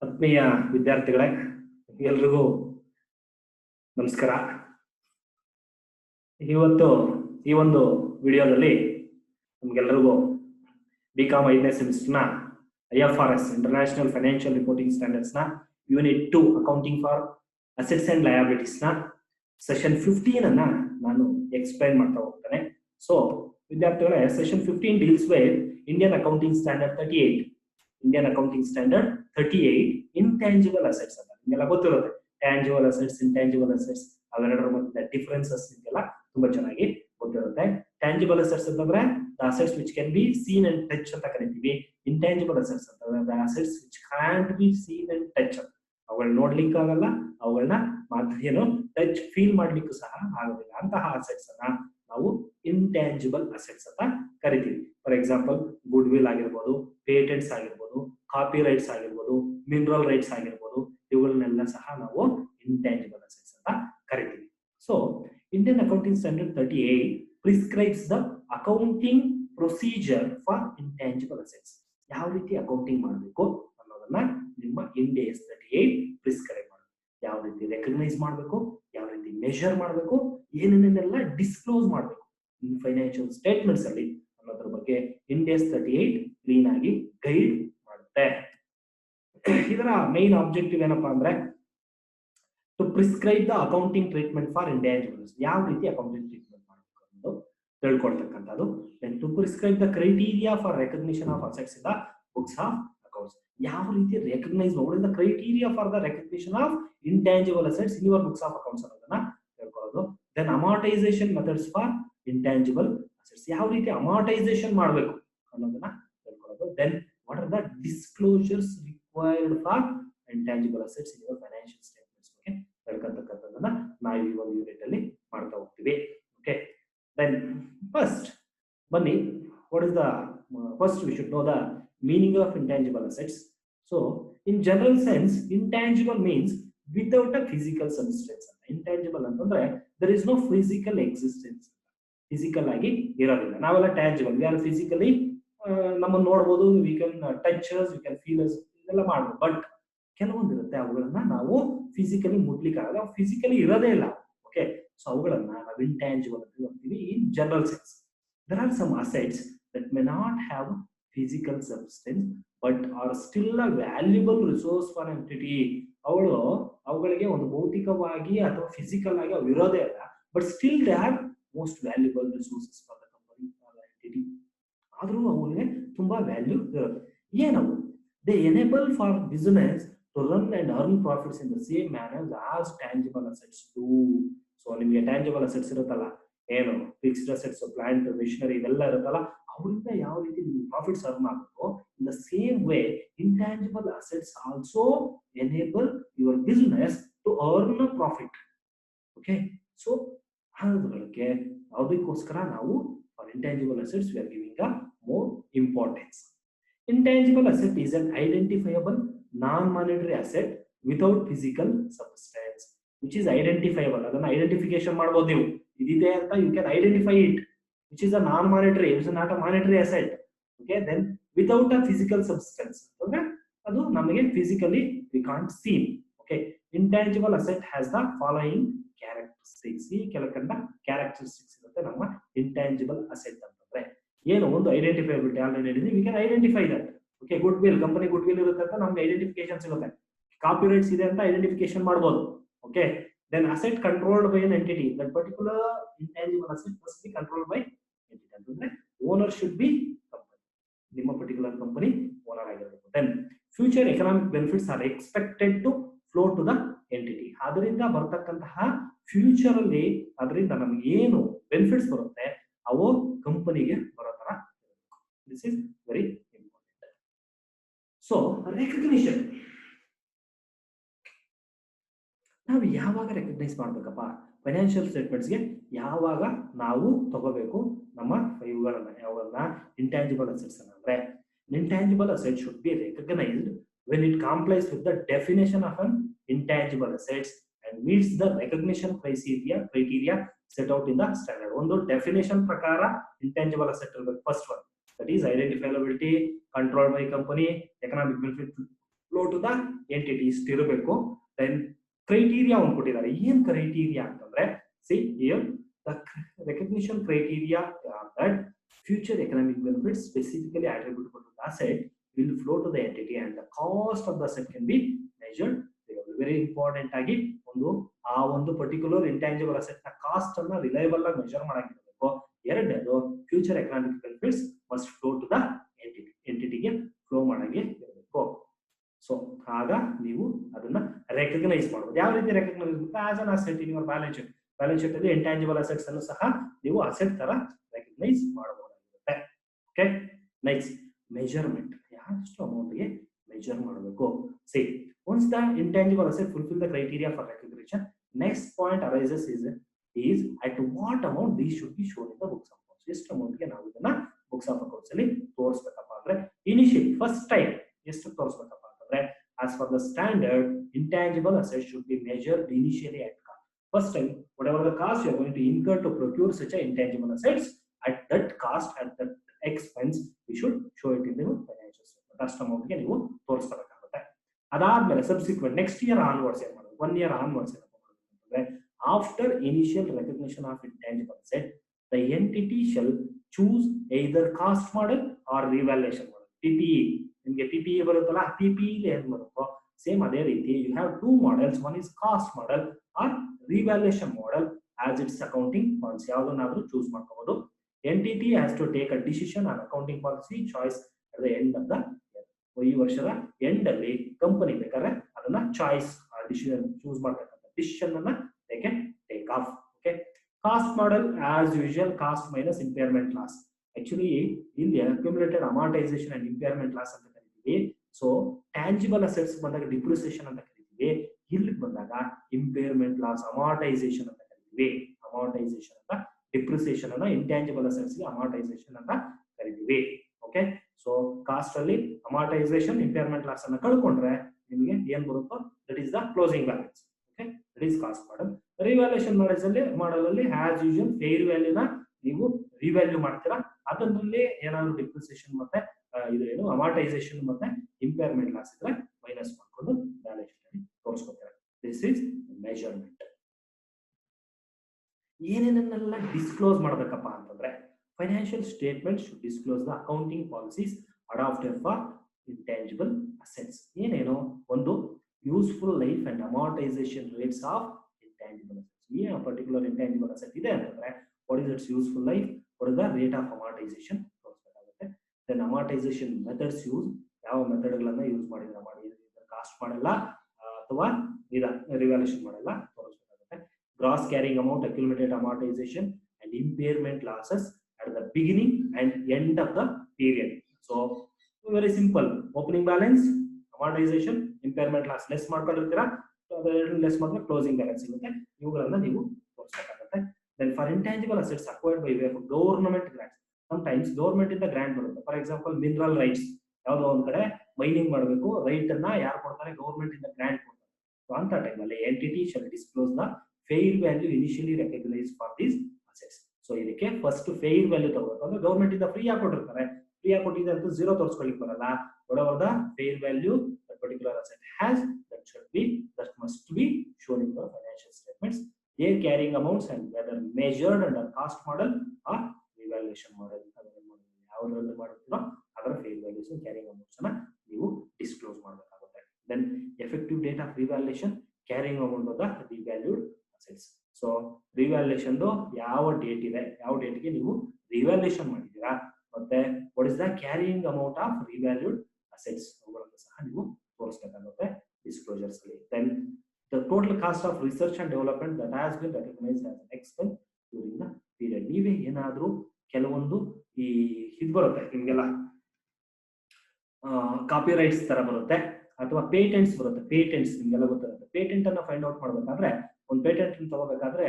ಆತ್ಮೀಯ ವಿದ್ಯಾರ್ಥಿಗಳೇ, ಎಲ್ರಿಗೂ ನಮಸ್ಕಾರ. ಇವತ್ತು ಈ ಒಂದು ವಿಡಿಯೋದಲ್ಲಿ ನಮಗೆಲ್ಲರಿಗೂ ಬಿಕಾಮ್ 5ನೇ ಸೆಮಿಸ್ಟರ್ನ IFRS ಇಂಟರ್ನ್ಯಾಷನಲ್ ಫೈನಾನ್ಷಿಯಲ್ ರಿಪೋರ್ಟಿಂಗ್ ಸ್ಟ್ಯಾಂಡರ್ಡ್ಸ್ನ unit 2 accounting for assets and ಲಯಬಿಲಿಟೀಸ್ನ ಸೆಷನ್ 15 ಅನ್ನ ನಾನು ಎಕ್ಸ್ಪ್ಲೈನ್ ಮಾಡ್ತಾ ಹೋಗ್ತೇನೆ. ಸೊ ವಿದ್ಯಾರ್ಥಿಗಳೇ, session 15 deals with Indian accounting standard 38. Indian accounting standard 38 intangible assets ಅಂತ ನಿಮಗೆಲ್ಲ ಗೊತ್ತಿರುತ್ತೆ. ಟ್ಯಾಂಜಿಬಲ್ ಅಸೆಟ್ಸ್, ಇಂಟ್ಯಾಂಜಿಬಲ್ ಅಸೆಟ್ಸ್ ಅವೆರಡರ ಮಧ್ಯೆ ಡಿಫರೆನ್ಸಸ್ ನಿಮಗೆಲ್ಲ ತುಂಬಾ ಚೆನ್ನಾಗಿ ಗೊತ್ತಿರುತ್ತೆ. ಟ್ಯಾಂಜಿಬಲ್ ಅಸೆಟ್ಸ್ ಅಂತಂದ್ರೆ the assets which can be seen and touch ಅಂತ ಕರಿತೀವಿ. ಇಂಟ್ಯಾಂಜಿಬಲ್ ಅಸೆಟ್ಸ್ ಅಂತಂದ್ರೆ the assets which can't be seen and touch. ಅವುಗಳನ್ನ ನೋಡ್ಲಿಕ್ಕೆ ಆಗಲ್ಲ, ಅವುಗಳನ್ನ ಮಾತ್ರ ಏನು ಟಚ್ ಫೀಲ್ ಮಾಡ್ಲಿಕ್ಕೂ ಸಹ ಆಗೋದಿಲ್ಲ. ಅಂತಹ ಅಸೆಟ್ಸ್ ಅನ್ನ ನಾವು ಇಂಟ್ಯಾಂಜಿಬಲ್ ಅಸೆಟ್ಸ್ ಅಂತ ಕರಿತೀವಿ. ಫಾರ್ ಎಕ್ಸಾಂಪಲ್, ಗುಡ್ ವಿಲ್ ಆಗಿರ್ಬೋದು, ಪೇಟೆಂಟ್ಸ್ ಆಗಿರ್ಬೋದು, ಕಾಪಿ ರೈಟ್ಸ್ ಆಗಿರ್ಬೋದು, ಮಿನರಲ್ ರೈಟ್ಸ್ ಆಗಿರ್ಬೋದು, ಇವುಗಳನ್ನೆಲ್ಲ ಸಹ ನಾವು ಇಂಟ್ಯಾಂಜಿಬಲ್ ಅಸೆಟ್ಸ್ ಅಂತ ಕರಿತೀವಿ. So Indian accounting standard 38 prescribes the accounting procedure for intangible assets. ಯಾವ ರೀತಿ ಅಕೌಂಟಿಂಗ್ ಮಾಡಬೇಕು ಅನ್ನೋದನ್ನ ನಿಮ್ಮ IND-AS 38 ಪ್ರಿಸ್ಕ್ರೈಬ್ ಮಾಡುತ್ತೆ. ಯಾವ ರೀತಿ ರೆಕಗ್ನೈಸ್ ಮಾಡಬೇಕು, ಯಾವ ರೀತಿ ಮೆಷರ್ ಮಾಡಬೇಕು, ಏನೇನೆಲ್ಲ ಡಿಸ್ಕ್ಲೋಸ್ ಮಾಡಬೇಕು ಫೈನಾನ್ಷಿಯಲ್ ಸ್ಟೇಟ್ಮೆಂಟ್ಸ್ ಅಲ್ಲಿ ಅನ್ನೋದ್ರ ಬಗ್ಗೆ IND-AS 38 ಕ್ಲೀನ್ ಆಗಿ ಗೈಡ್ ಮಾಡುತ್ತೆ. ಇದರ ಮೇನ್ ಆಬ್ಜೆಕ್ಟಿವ್ ಏನಪ್ಪಾ ಅಂದ್ರೆ to prescribe the accounting treatment for intangibles. ಯಾವ ರೀತಿ ಅಕೌಂಟಿಂಗ್ ಟ್ರೀಟ್ಮೆಂಟ್ ಮಾಡಬೇಕು ಅನ್ನೋದು ತಿಳ್ಕೊಳ್ತಕ್ಕಂಥದ್ದು. Then to prescribe the criteria for recognition of assets in the books of accounts. ಯಾವ ರೀತಿ ರೆಕಗ್ನೈಸ್ ಮಾಡಿ the criteria for the recognition of intangible assets in your books of accounts ಅನ್ನೋದನ್ನ ತಿಳ್ಕೊಳ್ಳೋದು. Then amortisation methods for intangible assets. ಯಾವ ರೀತಿ amortisation ಮಾಡಬೇಕು ಅನ್ನೋದನ್ನ ತಿಳ್ಕೊಳ್ಳೋದು. Then what are the disclosures required for intangible assets in your financial statements ಬಗ್ಗೆ ತಿಳ್ಕೊಂತಕ್ಕಂಥದ್ದನ್ನ ನಾವು ಈ ಒಂದು ಯೂನಿಟ್ ಅಲ್ಲಿ ಮಾಡ್ತಾ ಹೋಗ್ತೀವಿ. ಓಕೆ, ದೆನ್ ಫಸ್ಟ್ ಬನ್ನಿ, what is the first we should know the meaning of intangible assets. So in general sense, intangible means without a physical substance. Intangible ಅಂತಂದ್ರೆ there is no physical existence. Physical ಆಗಿ ಇರೋದಿಲ್ಲ. ನಾವೆಲ್ಲ tangible, we are physically ನಮ್ಮನ್ನ ನೋಡ್ಬೋದು, we can touch us, we can feel us, ಇದೆಲ್ಲ ಮಾಡ್ಬೋದು. But ಕೆಲವೊಂದಿರುತ್ತೆ ಅವುಗಳನ್ನ ನಾವು ಫಿಸಿಕಲಿ ಮುಟ್ಲಿಕ್ಕೆ ಆಗಲ್ಲ, ಫಿಸಿಕಲಿ ಇರೋದೇ ಇಲ್ಲ. ಓಕೆ, ಸೊ ಅವುಗಳನ್ನ ನಾವು ಇಂಟ್ಯಾಂಜಿಬಲ್ ಅಂತ ಹೇಳ್ತೀವಿ in general sense. There are some assets that may not have physical substance but are still a valuable resource for entity. ಅವುಗಳಿಗೆ ಒಂದು ಭೌತಿಕವಾಗಿ ಅಥವಾ ಫಿಸಿಕಲ್ ಆಗಿ ಅವು ಇರೋದೇ ಅಲ್ಲ, but still they are most valuable resources for the company or entity. ಆದ್ರೂ ಅವುಗಳಿಗೆ ತುಂಬಾ ವ್ಯಾಲ್ಯೂ ಇರುತ್ತೆ. ಏನವು? They enable for business to run and earn profits in the same manner as tangible assets too. So ನಿಮಗೆ tangible assets ಇರುತ್ತಲ್ಲ, ಏನು fixed assets, plant, missionary ಇದೆಲ್ಲ ಇರುತ್ತಲ್ಲ, ಅವರಿಂದ ಯಾವ ರೀತಿ ನೀವು ಪ್ರಾಫಿಟ್ಸ್ ಅರ್ನ್ ಆಗಬೇಕು, in the same way intangible assets also enable your business to earn a profit. Okay, so ಅದಕ್ಕೆ ಅದಕ್ಕೋಸ್ಕರ ನಾವು for intangible assets we are giving a more importance. Intangible asset is an identifiable non monetary asset without physical substance which is identifiable. ಅದನ್ನ identification ಮಾಡಬಹುದು ನೀವು, ಇದಿದೆ ಅಂತ you can identify it, which is a non-monetary, it is not a monetary asset. Okay, then without a physical substance, okay, adu namage physically we can't see. Okay, intangible asset has the following characteristics. ಈ ಕೆಲಕಂಡ characteristics ಇರುತ್ತೆ ನಮ್ಮ intangible asset ಅಂತಂದ್ರೆ. ಏನು ಒಂದು ಐಡೆಂಟಿಫೈಬಿಲಿಟಿ already ಹೇಳಿದ್ವಿ, we can identify that. Okay, good will, company good will ಇರುತ್ತೆ ಅಂತ ನಮಗೆ ಐಡೆಂಟಿಫಿಕೇಶನ್ ಸಿಗುತ್ತೆ. ಕಾಪಿ ರೈಟ್ಸ್ ಇದೆ ಅಂತ ಐಡೆಂಟಿಫಿಕೇಶನ್ ಮಾಡಬಹುದು. Okay, then asset controlled by an entity. That particular intangible asset must be controlled by entity. ಅಂತಂದ್ರೆ owner should be company, ನಿಮ್ಮ particular company owner ಆಗಿರಬೇಕು. Then future economic benefits are expected to flow to the entity. ಅದರಿಂದ ಬರ್ತಕ್ಕಂತಹ future ಅಲ್ಲಿ ಅದರಿಂದ ನಮ್ಗೆ ಏನು benefits ಬರುತ್ತೆ ಅವು ಕಂಪನಿಗೆ ಬರೋ ತರ ಇರಬೇಕು. This is very important. So recognition ನಾವು ಯಾವಾಗ ರೆಕಗ್ನೈಸ್ ಮಾಡ್ಬೇಕಪ್ಪ ಫೈನಾನ್ಷಿಯಲ್ ಸ್ಟೇಟ್ಮೆಂಟ್ಸ್ಗೆ, ಯಾವಾಗ ನಾವು ತಗೋಬೇಕು ನಮ್ಮ ಇವುಗಳನ್ನ, ಯಾವನ್ನ ಇಂಟ್ಯಾಂಜಿಬಲ್ ಅಸೆಟ್ಸ್ ಅಂದ್ರೆ intangible asset should be recognised when it complies with the definition of an intangible assets and meets the recognition criteria set out in the standard. ಒಂದು ಡೆಫಿನೇಷನ್ ಪ್ರಕಾರ ಇಂಟ್ಯಾಂಜಿಬಲ್ ಅಸೆಟ್ ಇರಬೇಕು first one. That is identifiability, controlled by company, economic benefit flow to the entity ಇಷ್ಟು ಇರಬೇಕು. Then criteria ಒಂದು ಕೊಟ್ಟಿದ್ದಾರೆ. ಏನ್ criteria ಅಂತಂದ್ರೆ see here the recognition criteria that future economic benefits specifically attributable to the asset will flow to the entity and the cost of the asset can be measured. Very important ಆಗಿ ಒಂದು particular intangible asset ನ cost ಅನ್ನ reliable ಆಗಿ measure ಮಾಡಾಗಿರಬೇಕು. ಎರಡನೇದು future economic benefits must flow to the ಎಂಟಿಟಿಗೆ flow ಮಾಡಾಗೆ ಇರಬೇಕು. ಸೊ ಆಗ ನೀವು ಅದನ್ನ ರೆಕಗ್ನೈಸ್ ಮಾಡಬಹುದು. ಯಾವ ರೀತಿ ರೆಕಗ್ನೈಸ್ ಮಾಡಬೇಕು? As an asset in your balance sheet. Balance sheet ಅಲ್ಲಿ ಇಂಟ್ಯಾಂಜಿಬಲ್ ಅಸೆಟ್ಸ್ ಅನ್ನು ಸಹ ನೀವು ಅಸೆಟ್ ತರ ರೆಕಗ್ನೈಸ್ ಮಾಡಬಹುದಾಗಿರುತ್ತೆ. Okay, next measurement. ಎಷ್ಟು ಅಮೌಂಟ್ ಗೆ ಮೆಜರ್ ಮಾಡಬೇಕು? See once the intangible asset fulfill the criteria for recognition, next point arises is at what amount these should be shown in the books of accounts. ಎಷ್ಟು amount ಗೆ ನಾವು ಇದನ್ನ books of accounts ಅಲ್ಲಿ ತೋರಿಸಬೇಕಪ್ಪ ಅಂದ್ರೆ initially first time ಎಷ್ಟು ತೋರಿಸಬೇಕಪ್ಪ ಅಂತಂದ್ರೆ as per the standard intangible assets should be measured initially at cost. First time whatever the cost you are going to incur to procure such a intangible assets, at that cost, at that expense we should show it in the financial statement. ಅಷ್ಟು amount ಗೆ ನೀವು ತೋರಿಸಬೇಕು. ಅದಾದ್ಮೇಲೆ subsequent next year onwards ಏನ್ ಮಾಡೋದು? 1 year onwards ಏನಪ್ಪ ಮಾಡೋದು ಅಂತಂದ್ರೆ after initial recognition of intangible asset the entity shall choose either cost model or revaluation model. TPE ನಿಮಗೆ ಟಿಪಿಇ ಬರುತ್ತಲ್ಲ, ಟಿಪಿಇ ಏನ್ ಬರುತ್ತೋ ಸೇಮ್ ಅದೇ ರೀತಿ you have 2 models. One is cost model or revaluation model as its accounting policy. ಯಾವುದನ್ನಾದ್ರೂ choose ಮಾಡ್ಕೋಬಹುದು. Entity has to take a decision on accounting policy choice at the end of the ಈ ವರ್ಷದ end ಅಲ್ಲಿ company ಬೇಕಾದ್ರೆ ಅದನ್ನ choice decision choose ಮಾಡ್ತಕ್ಕಂಥ decision ಅನ್ನ they can take off. Okay, cost model as usual cost minus impairment loss. Actually ಇಲ್ಲಿ accumulated amortisation and impairment loss ಅಂತ ಕರಿತೀವಿ. ಸೊ ಟ್ಯಾಂಜಿಬಲ್ ಅಸೆಟ್ಸ್ ಬಂದಾಗ ಡಿಪ್ರಿಸಿಯೇಷನ್ ಅಂತ ಕರಿತೀವಿ. ಇಲ್ಲಿ ಬಂದಾಗ ಇಂಪೇರ್ಮೆಂಟ್ ಲಾಸ್ ಅಮಾರ್ಟೈಸೇಷನ್ ಅಂತ ಕರಿತೀವಿ. ಅಮಾರ್ಟೈಸೇಷನ್ ಅಂತ ಡಿಪ್ರಿಸಿಯೇಷನ್ ಅನ್ನ ಇಂಟ್ಯಾಂಜಿಬಲ್ ಅಸೆಟ್ಸ್ ಗೆ ಅಮಾರ್ಟೈಸೇಷನ್ ಅಂತ ಕರಿತೀವಿ. ಓಕೆ, ಸೊ ಕಾಸ್ಟ್ ಅಲ್ಲಿ ಅಮಾರ್ಟೈಸೇಷನ್ ಇಂಪೇರ್ಮೆಂಟ್ ಲಾಸ್ ಅನ್ನ ಕಳ್ಕೊಂಡ್ರೆ ನಿಮಗೆ ಏನ್ ಬರುತ್ತೋ that is the closing balance. Okay, that is cost model. Revaluation model ಅಲ್ಲಿ ಆಸ್ ಯೂಶುವಲ್ ಫೇರ್ ವ್ಯಾಲ್ಯೂನ ನೀವು ರಿವ್ಯಾಲ್ಯೂ ಮಾಡ್ತೀರಾ. ಅದರಲ್ಲಿ ಏನಾದ್ರು ಡಿಪ್ರಿಸಿಯೇಷನ್ ಮತ್ತೆ ಇದು ಏನು ಅಮಾರ್ಟೈಸೇಷನ್ ಮತ್ತೆ ಇಂಪೇರ್ಮೆಂಟ್ ಲಾಸ್ ಇದ್ರೆ ಮೈನಸ್ ಮಾಡ್ಕೊಂಡು ಬ್ಯಾಲೆನ್ಸ್ ಶೀಟ್ ಅಲ್ಲಿ ತೋರಿಸ್ಕೊತೀರಾ. This is measurement. ಏನೇನೆಲ್ಲ ಡಿಸ್ಕ್ಲೋಸ್ ಮಾಡ್ಬೇಕಪ್ಪ ಅಂತಂದ್ರೆ financial statements should disclose the accounting policies adopted for intangible assets. ಏನೇನೋ ಒಂದು useful life and amortisation rates of intangible assets. ಏನು ಪರ್ಟಿಕ್ಯುಲರ್ ಇಂಟ್ಯಾಂಜಿಬಲ್ ಅಸೆಟ್ ಇದೆ ಅಂತಂದ್ರೆ what is its useful life, what is the rate of amortisation ತೋರಿಸಬೇಕಾಗುತ್ತೆ. Then amortisation methods use, ಯಾವ ಮೆಥಡ್ಗಳನ್ನ use ಮಾಡಿದ್ರೆ cost ಮಾಡಲ್ಲ ಅಥವಾ ರಿವ್ಯಾಲ್ಯೂಯೇಷನ್ ಮಾಡಲ್ಲ ತೋರಿಸಬೇಕಾಗುತ್ತೆ. Gross carrying amount, accumulated amortisation and impairment losses at the beginning and end of the period. So very simple. Opening balance, amortization, impairment loss less ಮಾಡ್ಕೊಂಡಿರ್ತೀರಾ, less ಮಾಡಿದ್ರೆ closing balance ಇರುತ್ತೆ. ಇವುಗಳನ್ನ ನೀವು ತೋರಿಸಬೇಕಾಗುತ್ತೆ. Then for intangible assets acquired by way of government grants, sometimes government ಇಂದ grant ಬರುತ್ತೆ. For example mineral rights, ಯಾವುದೋ ಒಂದ್ ಕಡೆ ಮೈನಿಂಗ್ ಮಾಡಬೇಕು, ರೈಟ್ ಅನ್ನ ಯಾರು ಕೊಡ್ತಾರೆ? ಗವರ್ಮೆಂಟ್ ಇಂದ ಗ್ರಾಂಟ್ ಕೊಡ್ತಾರೆ. ಸೊ ಅಂತ ಟೈಮಲ್ಲಿ entity shall disclose the fair value initially recognise for these assets. So ಇದಕ್ಕೆ ಫಸ್ಟ್ ಫೇರ್ ವ್ಯಾಲ್ಯೂ ತಗೋಬೇಕು. ಅಂದ್ರೆ ಗವರ್ಮೆಂಟ್ ಇಂದ ಫ್ರೀ ಆಗಿ ಕೊಟ್ಟಿರ್ತಾರೆ, ಫ್ರೀ ಆಗಿ ಕೊಟ್ಟಿದೆ ಅಂತ ಝೀರೋ ತೋರಿಸ್ಕೊಳ್ಳಿಕ್ ಬರಲ್ಲ. whatever the fair value that particular asset has, that must be shown in the financial statements. Their carrying amounts and whether measured under cost model or revaluation model, ಯಾವುದರಲ್ಲಿ ಮಾಡುತ್ತೀರೋ ಅದರ fair values carrying amounts ಅನ್ನ ನೀವು disclose ಮಾಡಬೇಕಾಗುತ್ತೆ. Then effective date of revaluation, carrying amount of the revalued assets. So revaluation ಯಾವ date ಇದೆ, ಯಾವ ಡೇಟ್ಗೆ ನೀವು ರಿವ್ಯಾಲ್ಯೂಯೇಷನ್ ಮಾಡಿದ್ದೀರಾ, ಮತ್ತೆ what is the carrying amount of revalued assets, ಅವುಗಳನ್ನು ಸಹ ನೀವು ತೋರಿಸಬೇಕಾಗುತ್ತೆ ಡಿಸ್ಕ್ಲೋಜರ್ಸ್ ಅಲ್ಲಿ. Then the total cost of research and development that has been recognised as an expense during the period. ನೀವೇ ಏನಾದ್ರೂ ಕೆಲವೊಂದು ಈ ಇದು ಬರುತ್ತೆ ನಿಮ್ಗೆಲ್ಲ ಕಾಪಿ ರೈಟ್ಸ್ ತರ ಬರುತ್ತೆ ಅಥವಾ ಪೇಟೆಂಟ್ಸ್ ಬರುತ್ತೆ. ಪೇಟೆಂಟ್ಸ್ ನಿಮ್ಗೆಲ್ಲ ಗೊತ್ತಿರುತ್ತೆ. ಪೇಟೆಂಟ್ ಅನ್ನ ಫೈಂಡ್ ಔಟ್ ಮಾಡ್ಬೇಕಾದ್ರೆ, ಒಂದು ಪೇಟೆಂಟ್ ತಗೋಬೇಕಾದ್ರೆ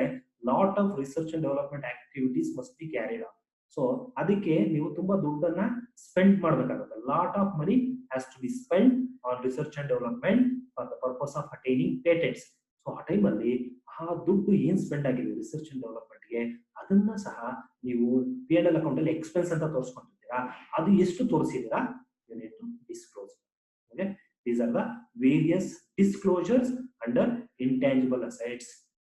lot of research and development activities must be carried on. So ಅದಕ್ಕೆ ನೀವು ತುಂಬಾ ದುಡ್ಡನ್ನ ಸ್ಪೆಂಡ್ ಮಾಡ್ಬೇಕಾಗುತ್ತೆ. Lot of money has to be spend on research and development for the purpose of attaining patents. So ಆ ಟೈಮಲ್ಲಿ ಆ ದುಡ್ಡು ಏನ್ ಸ್ಪೆಂಡ್ ಆಗಿದೆ ರಿಸರ್ಚ್ ಅಂಡ್ ಡೆವಲಪ್ಮೆಂಟ್ಗೆ, ಅದನ್ನ ಸಹ ನೀವು P&L ಅಕೌಂಟ್ ಅಲ್ಲಿ ಎಕ್ಸ್ಪೆನ್ಸ್ ಅಂತ ತೋರಿಸ್ಕೊಂಡಿರ್ತೀರಾ. ಮಾಡಿದ್ದೀರಾ ಅದು ಎಷ್ಟು ತೋರಿಸಿದ್ದೀರಾ you need to disclose. Okay, these are the various disclosures under intangible assets,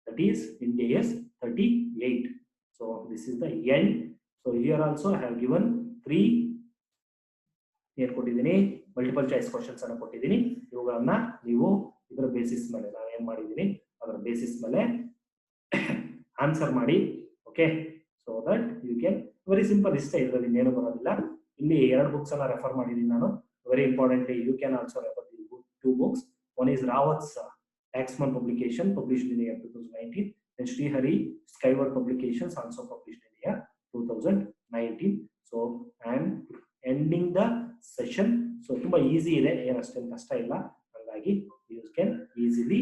that is in AS 38. So this is the end. So here also I have given 3 ಏನು ಕೊಟ್ಟಿದ್ದೀನಿ, multiple choice questions ಅನ್ನು ಕೊಟ್ಟಿದ್ದೀನಿ. ಇವುಗಳನ್ನ ನೀವು ಇದರ basis ಮೇಲೆ ನಾನು ಏನ್ ಮಾಡಿದ್ದೀನಿ ಅದರ ಬೇಸಿಸ್ ಮೇಲೆ ಆನ್ಸರ್ ಮಾಡಿ. Okay, so that you can very simple ಇಷ್ಟೇ, ಇದರಲ್ಲಿ ಇನ್ನೇನು ಬರೋದಿಲ್ಲ. ಇಲ್ಲಿ 2 ಬುಕ್ಸ್ ಅನ್ನ ರೆಫರ್ ಮಾಡಿದ್ದೀನಿ ನಾನು. Very importantly you can also refer the 2 books. One is Rawat's Taxman publication published in the year 2019, and Srihari Skyward publications also published in the year 2019. So I am ending the session. So ತುಂಬಾ easy ಇದೆ, ಏನಷ್ಟೇನು ಕಷ್ಟ ಇಲ್ಲ, ಹಾಗಾಗಿ you can easily